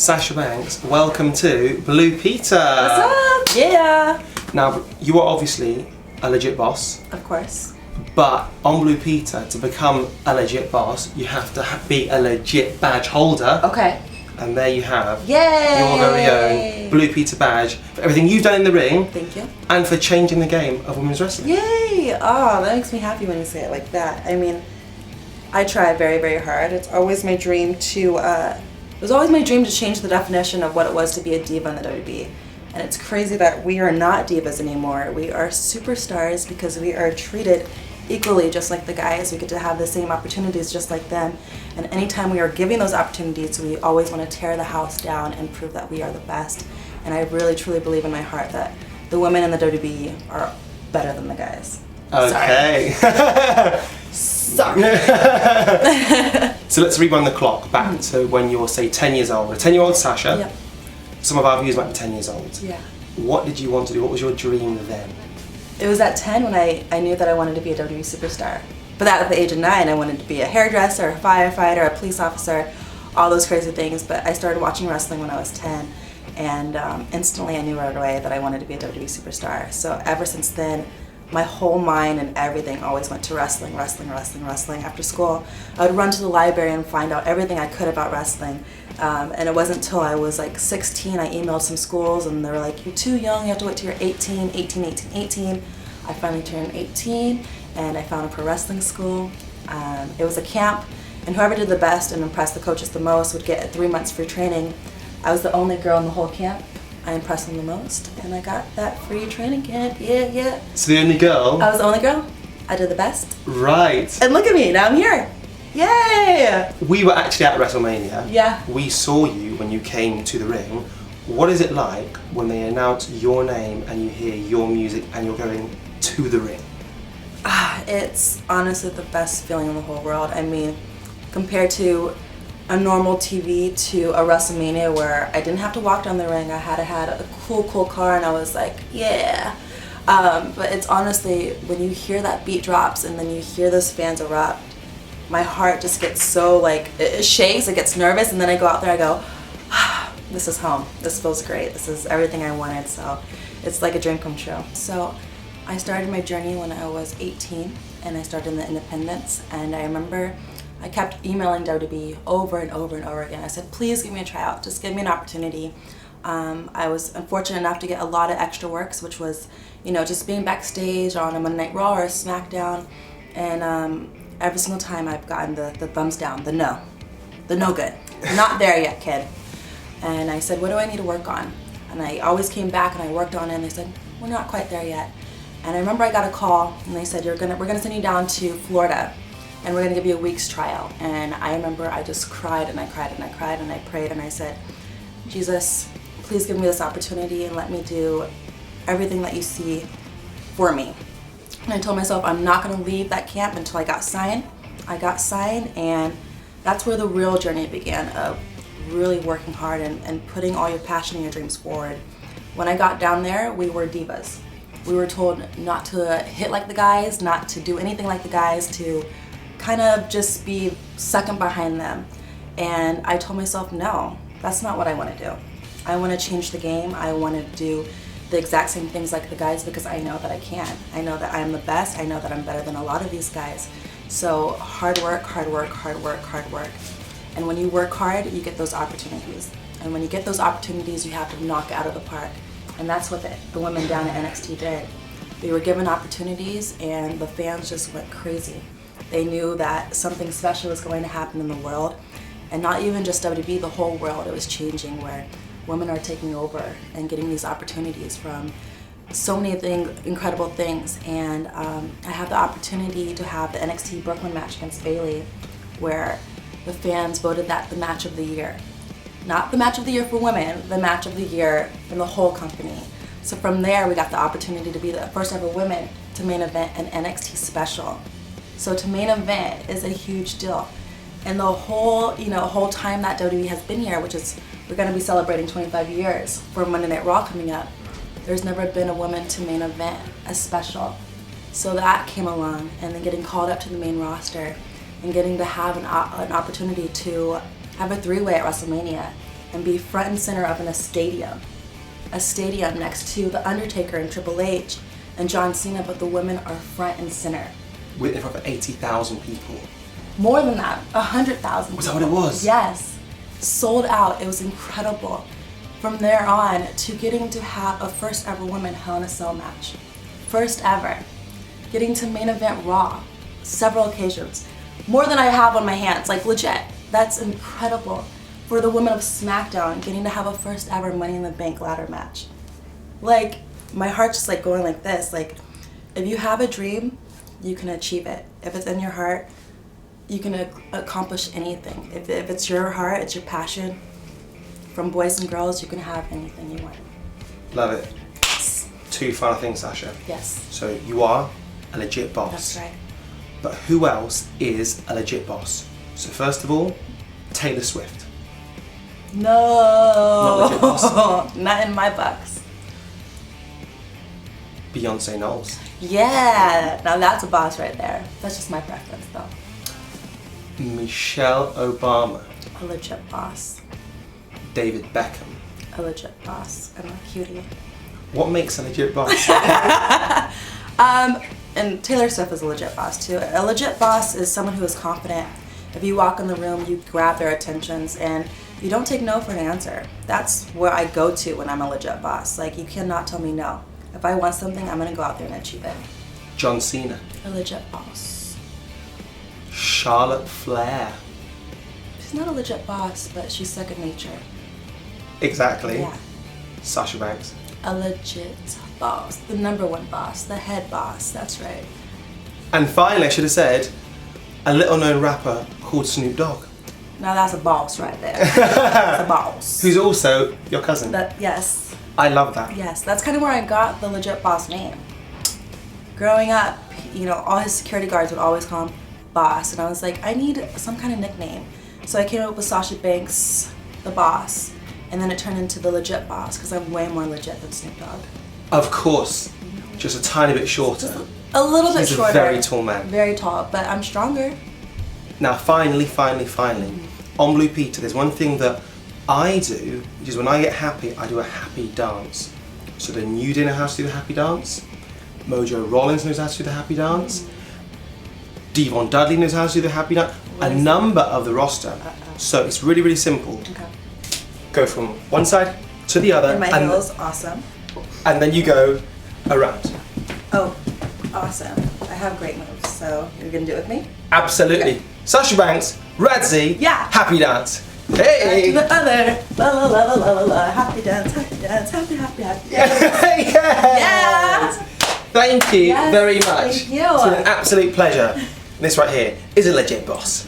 Sasha Banks, welcome to Blue Peter. What's up? Yeah. Now, you are obviously a legit boss. Of course. But on Blue Peter, to become a legit boss, you have to be a legit badge holder. Okay. And there you have Yay! your very own Blue Peter badge for everything you've done in the ring. Thank you. And for changing the game of women's wrestling. Yay! Oh, that makes me happy when you say it like that. I mean, I try very, very hard. It's always my dream to, it was always my dream to change the definition of what it was to be a diva in the WWE. And it's crazy that we are not divas anymore. We are superstars because we are treated equally just like the guys. We get to have the same opportunities just like them. And anytime we are giving those opportunities, we always want to tear the house down and prove that we are the best. And I really truly believe in my heart that the women in the WWE are better than the guys. Okay. Sorry. So let's rewind the clock back to when you're, say, 10 years old. A 10-year-old Sasha. Yep. Some of our viewers might be 10 years old. Yeah. What did you want to do? What was your dream then? It was at 10 when I knew that I wanted to be a WWE superstar. But at the age of 9, I wanted to be a hairdresser, a firefighter, a police officer, all those crazy things. But I started watching wrestling when I was 10, and instantly I knew right away that I wanted to be a WWE superstar. So ever since then, my whole mind and everything always went to wrestling, wrestling, wrestling, wrestling. After school, I would run to the library and find out everything I could about wrestling. And it wasn't until I was like 16, I emailed some schools and they were like, you're too young, you have to wait till you're 18, 18, 18, 18. I finally turned 18 and I found a pro wrestling school. It was a camp, and whoever did the best and impressed the coaches the most would get 3 months free training. I was the only girl in the whole camp. I impressed them the most, and I got that free training camp. Yeah. So the only girl? I was the only girl. I did the best. Right. And look at me, now I'm here. Yay! We were actually at WrestleMania. Yeah. We saw you when you came to the ring. What is it like when they announce your name and you hear your music and you're going to the ring? It's honestly the best feeling in the whole world. I mean, compared to a normal TV to a WrestleMania where I didn't have to walk down the ring, I had a cool car and I was like, yeah. But it's honestly, when you hear that beat drops and then you hear those fans erupt, my heart just gets so like, it shakes, it gets nervous, and then I go out there, I go, this is home, this feels great, this is everything I wanted, so it's like a dream come true. So I started my journey when I was 18 and I started in the independents, and I remember I kept emailing WWE over and over and over again. I said, please give me a tryout, just give me an opportunity. I was unfortunate enough to get a lot of extra works, which was, just being backstage on a Monday Night Raw or a SmackDown, and every single time I've gotten the thumbs down, the no good, not there yet, kid. And I said, what do I need to work on? And I always came back and I worked on it, and they said, we're not quite there yet. And I remember I got a call and they said, we're gonna send you down to Florida and we're gonna give you a week's trial. And I remember I just cried and I cried and I cried and I prayed and I said, Jesus, please give me this opportunity and let me do everything that you see for me. And I told myself I'm not gonna leave that camp until I got signed. I got signed, and that's where the real journey began of really working hard and putting all your passion and your dreams forward. When I got down there, we were divas. We were told not to hit like the guys, not to do anything like the guys, to kind of just be second behind them. And I told myself, no, that's not what I want to do. I want to change the game. I want to do the exact same things like the guys because I know that I can. I know that I'm the best. I know that I'm better than a lot of these guys. So hard work, hard work, hard work, hard work. And when you work hard, you get those opportunities. And when you get those opportunities, you have to knock it out of the park. And that's what the women down at NXT did. They were given opportunities and the fans just went crazy. They knew that something special was going to happen in the world. And not even just WWE, the whole world, it was changing, where women are taking over and getting these opportunities from so many incredible things. And I had the opportunity to have the NXT Brooklyn match against Bayley, where the fans voted that the match of the year. Not the match of the year for women, the match of the year from the whole company. So from there, we got the opportunity to be the first ever women to main event an NXT special. So to main event is a huge deal. And the whole, whole time that WWE has been here, which is, we're gonna be celebrating 25 years for Monday Night Raw coming up, there's never been a woman to main event a special. So that came along, and then getting called up to the main roster and getting to have an opportunity to have a three-way at WrestleMania and be front and center of in a stadium next to The Undertaker and Triple H and John Cena, but the women are front and center. With in front of 80,000 people. More than that, 100,000. Was that what it was? Yes. Sold out. It was incredible. From there on to getting to have a first ever women Hell in a Cell match. First ever. Getting to main event Raw. Several occasions. More than I have on my hands. Like, legit. That's incredible. For the women of SmackDown, getting to have a first ever Money in the Bank ladder match. Like, my heart's just like going like this. Like, if you have a dream, you can achieve it. If it's in your heart, you can accomplish anything. If it's your heart, it's your passion. From boys and girls, you can have anything you want. Love it. Yes. 2 final things, Sasha. Yes. So you are a legit boss. That's right. But who else is a legit boss? So first of all, Taylor Swift. No. Not legit boss. Not in my box. Beyonce Knowles. Yeah. Now that's a boss right there. That's just my preference though. Michelle Obama. A legit boss. David Beckham. A legit boss. I'm a cutie. What makes a legit boss? And Taylor Swift is a legit boss too. A legit boss is someone who is confident. If you walk in the room, you grab their attentions and you don't take no for an answer. That's where I go to when I'm a legit boss. Like, you cannot tell me no. If I want something, I'm gonna go out there and achieve it. John Cena. A legit boss. Charlotte Flair. She's not a legit boss, but she's second nature. Exactly. Yeah. Sasha Banks. A legit boss. The number one boss. The head boss. That's right. And finally, I should have said, a little known rapper called Snoop Dogg. Now that's a boss right there. That's a boss. Who's also your cousin. Yes. I love that. Yes, that's kind of where I got the legit boss name. Growing up, you know, all his security guards would always call him boss, and I was like, I need some kind of nickname. So I came up with Sasha Banks, the boss, and then it turned into the legit boss because I'm way more legit than Snoop Dogg. Of course, just a tiny bit shorter. Just a little bit He's shorter. a very tall man. Very tall, but I'm stronger. Now, finally, on Blue Peter, there's one thing that I do, which is when I get happy, I do a happy dance. So the New Day know how to do the happy dance. Mojo Rollins knows how to do the happy dance. Devon Dudley knows how to do the happy dance. A number of the roster. So it's really, really simple. Okay. Go from one side to the other. And my heels, awesome. And then you go around. Oh, awesome. I have great moves, so you're gonna do it with me? Absolutely. Okay. Sasha Banks, Radzi, Yeah. happy dance. To Hey! the other, la la la la la la la, happy dance, happy dance, happy dance. Yes! Yeah. Thank you Yes, very much. thank you. It's been an absolute pleasure. This right here is a legit boss.